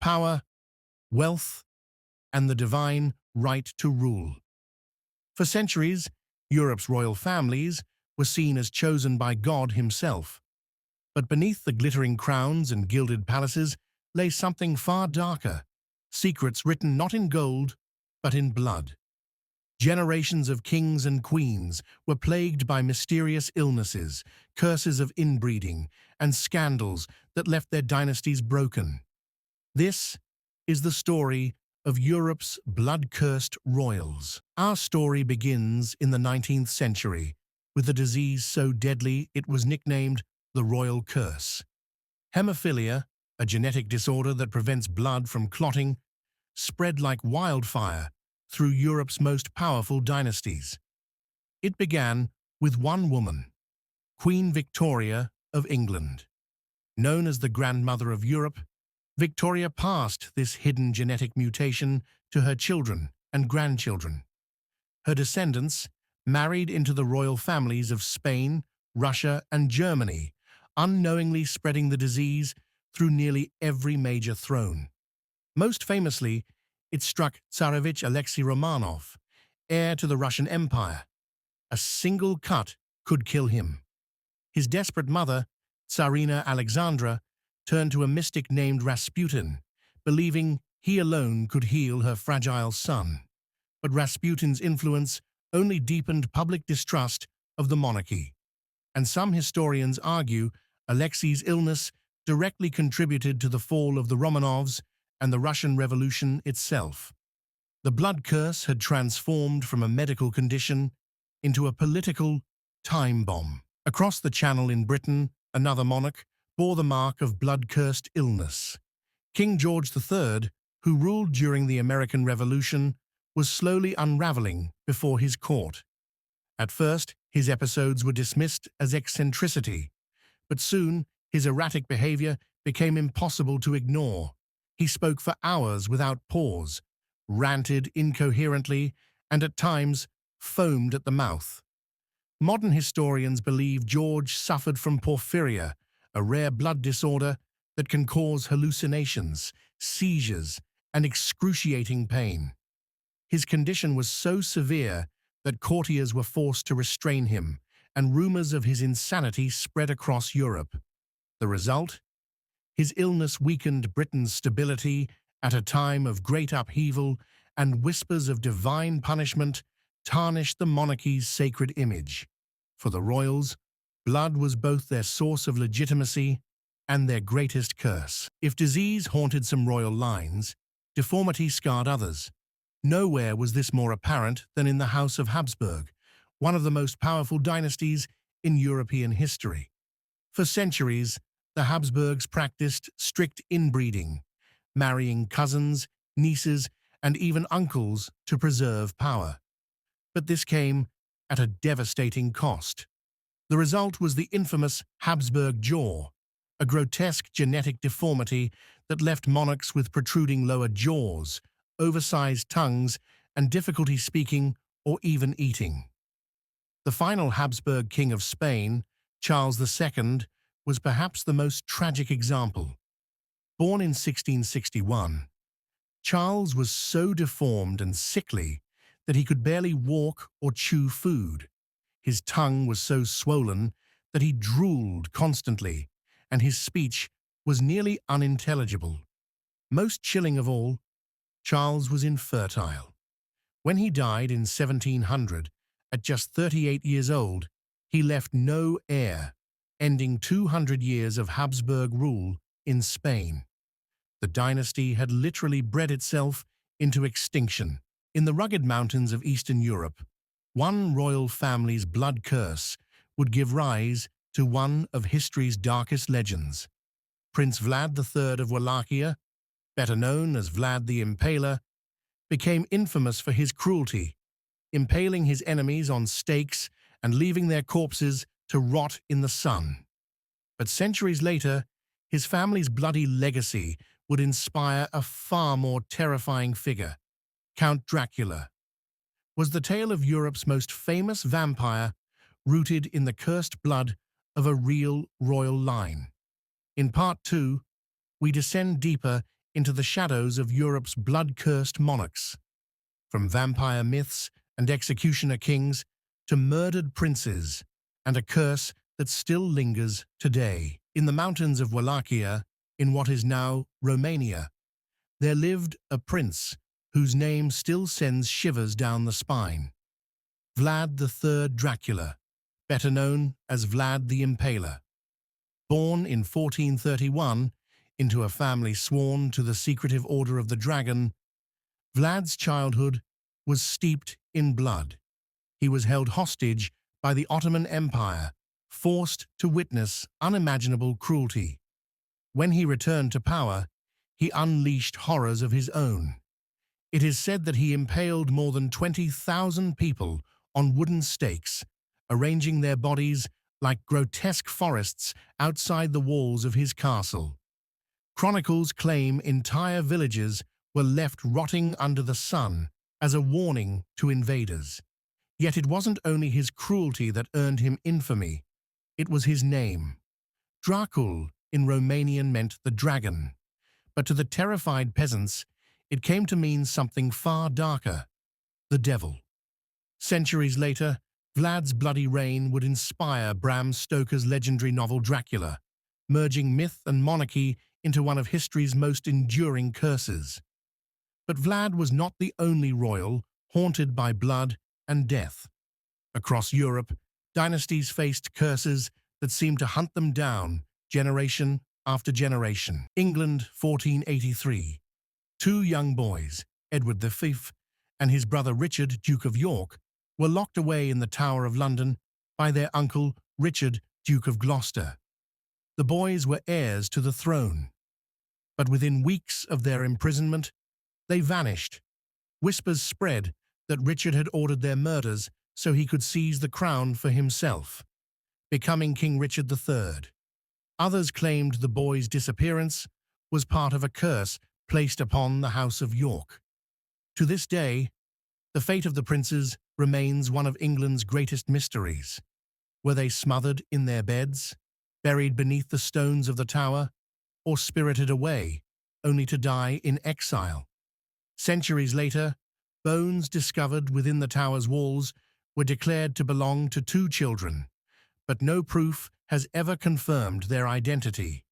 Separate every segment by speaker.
Speaker 1: power, wealth, and the divine right to rule. For centuries, Europe's royal families were seen as chosen by God himself. But beneath the glittering crowns and gilded palaces lay something far darker, secrets written not in gold, but in blood. Generations of kings and queens were plagued by mysterious illnesses, curses of inbreeding, and scandals that left their dynasties broken. This is the story of Europe's blood-cursed royals. Our story begins in the 19th century with a disease so deadly it was nicknamed the royal curse. Hemophilia, a genetic disorder that prevents blood from clotting, spread like wildfire through Europe's most powerful dynasties. It began with one woman, Queen Victoria of England. Known as the grandmother of Europe, Victoria passed this hidden genetic mutation to her children and grandchildren. Her descendants married into the royal families of Spain, Russia, and Germany, unknowingly spreading the disease through nearly every major throne. Most famously, it struck Tsarevich Alexei Romanov, heir to the Russian Empire. A single cut could kill him. His desperate mother, Tsarina Alexandra, turned to a mystic named Rasputin, believing he alone could heal her fragile son. But Rasputin's influence only deepened public distrust of the monarchy. And some historians argue Alexei's illness directly contributed to the fall of the Romanovs and the Russian Revolution itself. The blood curse had transformed from a medical condition into a political time bomb. Across the Channel in Britain, another monarch bore the mark of blood-cursed illness. King George III, who ruled during the American Revolution, was slowly unraveling before his court. At first, his episodes were dismissed as eccentricity, but soon his erratic behavior became impossible to ignore. He spoke for hours without pause, ranted incoherently, and at times foamed at the mouth. Modern historians believe George suffered from porphyria, a rare blood disorder that can cause hallucinations, seizures, and excruciating pain. His condition was so severe that courtiers were forced to restrain him, and rumors of his insanity spread across Europe. The result? His illness weakened Britain's stability at a time of great upheaval, and whispers of divine punishment tarnished the monarchy's sacred image. For the royals, blood was both their source of legitimacy and their greatest curse. If disease haunted some royal lines, deformity scarred others. Nowhere was this more apparent than in the House of Habsburg, one of the most powerful dynasties in European history. For centuries, the Habsburgs practiced strict inbreeding, marrying cousins, nieces, and even uncles to preserve power. But this came at a devastating cost. The result was the infamous Habsburg jaw, a grotesque genetic deformity that left monarchs with protruding lower jaws, oversized tongues, and difficulty speaking or even eating. The final Habsburg king of Spain, Charles II, was perhaps the most tragic example. Born in 1661, Charles was so deformed and sickly that he could barely walk or chew food. His tongue was so swollen that he drooled constantly, and his speech was nearly unintelligible. Most chilling of all, Charles was infertile. When he died in 1700, at just 38 years old, he left no heir, ending 200 years of Habsburg rule in Spain. The dynasty had literally bred itself into extinction. In the rugged mountains of Eastern Europe, one royal family's blood curse would give rise to one of history's darkest legends. Prince Vlad III of Wallachia, better known as Vlad the Impaler, became infamous for his cruelty, impaling his enemies on stakes and leaving their corpses to rot in the sun. But centuries later, his family's bloody legacy would inspire a far more terrifying figure. Count Dracula was the tale of Europe's most famous vampire, rooted in the cursed blood of a real royal line. In Part 2, we descend deeper into the shadows of Europe's blood-cursed monarchs, from vampire myths and executioner kings to murdered princes, and a curse that still lingers today. In the mountains of Wallachia, in what is now Romania, there lived a prince whose name still sends shivers down the spine. Vlad III Dracula, better known as Vlad the Impaler. Born in 1431 into a family sworn to the secretive Order of the Dragon, Vlad's childhood was steeped in blood. He was held hostage by the Ottoman Empire, forced to witness unimaginable cruelty. When he returned to power, he unleashed horrors of his own. It is said that he impaled more than 20,000 people on wooden stakes, arranging their bodies like grotesque forests outside the walls of his castle. Chronicles claim entire villages were left rotting under the sun as a warning to invaders. Yet it wasn't only his cruelty that earned him infamy, it was his name. Dracul in Romanian meant the dragon, but to the terrified peasants, it came to mean something far darker, the devil. Centuries later, Vlad's bloody reign would inspire Bram Stoker's legendary novel Dracula, merging myth and monarchy into one of history's most enduring curses. But Vlad was not the only royal haunted by blood and death. Across Europe, dynasties faced curses that seemed to hunt them down generation after generation. England, 1483. Two young boys, Edward V and his brother Richard, Duke of York, were locked away in the Tower of London by their uncle Richard, Duke of Gloucester. The boys were heirs to the throne. But within weeks of their imprisonment, they vanished. Whispers spread that Richard had ordered their murders so he could seize the crown for himself, becoming King Richard III. Others claimed the boys' disappearance was part of a curse placed upon the House of York. To this day, the fate of the princes remains one of England's greatest mysteries. Were they smothered in their beds, buried beneath the stones of the tower, or spirited away, only to die in exile? Centuries later, bones discovered within the tower's walls were declared to belong to two children, but no proof has ever confirmed their identity.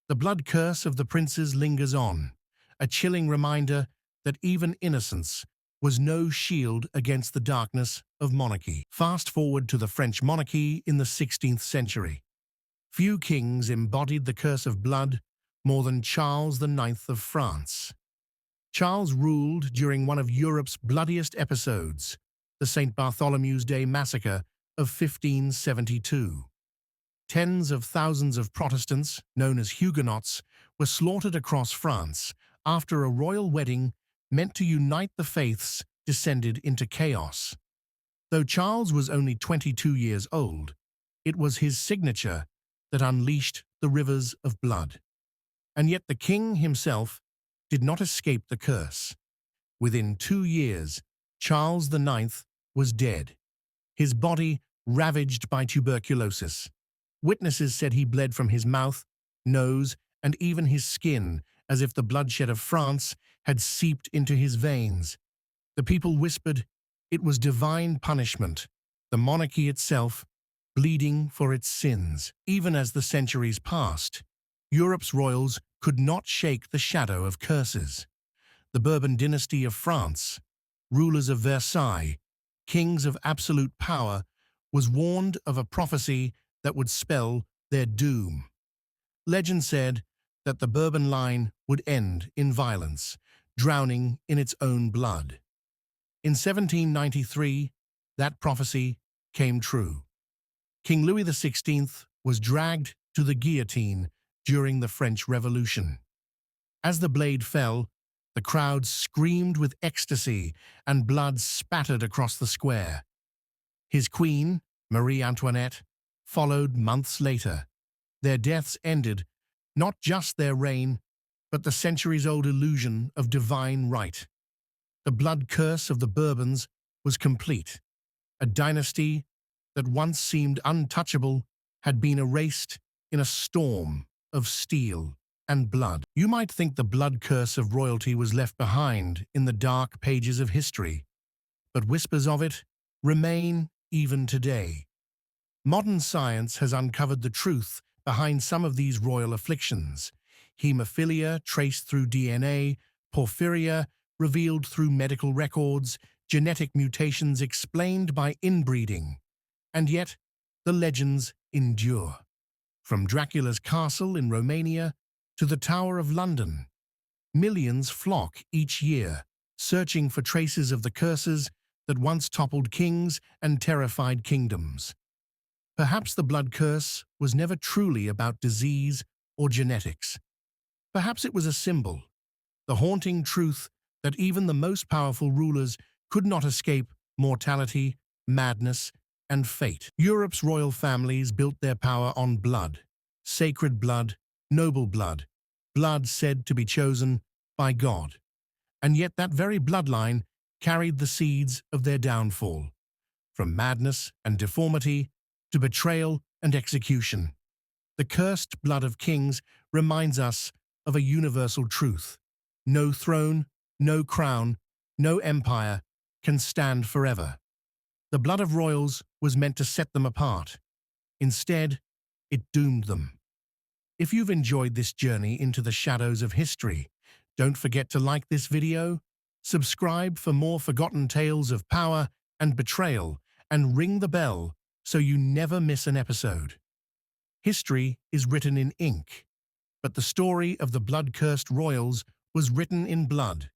Speaker 1: The blood curse of the princes lingers on, a chilling reminder that even innocence was no shield against the darkness of monarchy. Fast forward to the French monarchy in the 16th century. Few kings embodied the curse of blood more than Charles IX of France. Charles ruled during one of Europe's bloodiest episodes, the St. Bartholomew's Day massacre of 1572. Tens of thousands of Protestants, known as Huguenots, were slaughtered across France after a royal wedding meant to unite the faiths descended into chaos. Though Charles was only 22 years old, it was his signature that unleashed the rivers of blood. And yet the king himself did not escape the curse. Within 2 years, Charles IX was dead, his body ravaged by tuberculosis. Witnesses said he bled from his mouth, nose, and even his skin, as if the bloodshed of France had seeped into his veins. The people whispered it was divine punishment, the monarchy itself bleeding for its sins. Even as the centuries passed, Europe's royals could not shake the shadow of curses. The Bourbon dynasty of France, rulers of Versailles, kings of absolute power, was warned of a prophecy that would spell their doom. Legend said that the Bourbon line would end in violence, drowning in its own blood. In 1793, that prophecy came true. King Louis XVI was dragged to the guillotine during the French Revolution. As the blade fell, the crowd screamed with ecstasy and blood spattered across the square. His queen, Marie Antoinette, followed months later. Their deaths ended not just their reign, but the centuries-old illusion of divine right. The blood curse of the Bourbons was complete. A dynasty that once seemed untouchable had been erased in a storm of steel. and blood. You might think the blood curse of royalty was left behind in the dark pages of history, but whispers of it remain even today. Modern science has uncovered the truth behind some of these royal afflictions. Hemophilia traced through DNA, porphyria revealed through medical records, genetic mutations explained by inbreeding. And yet, the legends endure. From Dracula's castle in Romania to the Tower of London, millions flock each year, searching for traces of the curses that once toppled kings and terrified kingdoms. Perhaps the blood curse was never truly about disease or genetics. Perhaps it was a symbol, the haunting truth that even the most powerful rulers could not escape mortality, madness, and fate. Europe's royal families built their power on blood, sacred blood, noble blood, blood said to be chosen by God. And yet that very bloodline carried the seeds of their downfall, from madness and deformity to betrayal and execution. The cursed blood of kings reminds us of a universal truth. No throne, no crown, no empire can stand forever. The blood of royals was meant to set them apart. Instead, it doomed them. If you've enjoyed this journey into the shadows of history, don't forget to like this video, subscribe for more forgotten tales of power and betrayal, and ring the bell so you never miss an episode. History is written in ink, but the story of the blood-cursed royals was written in blood.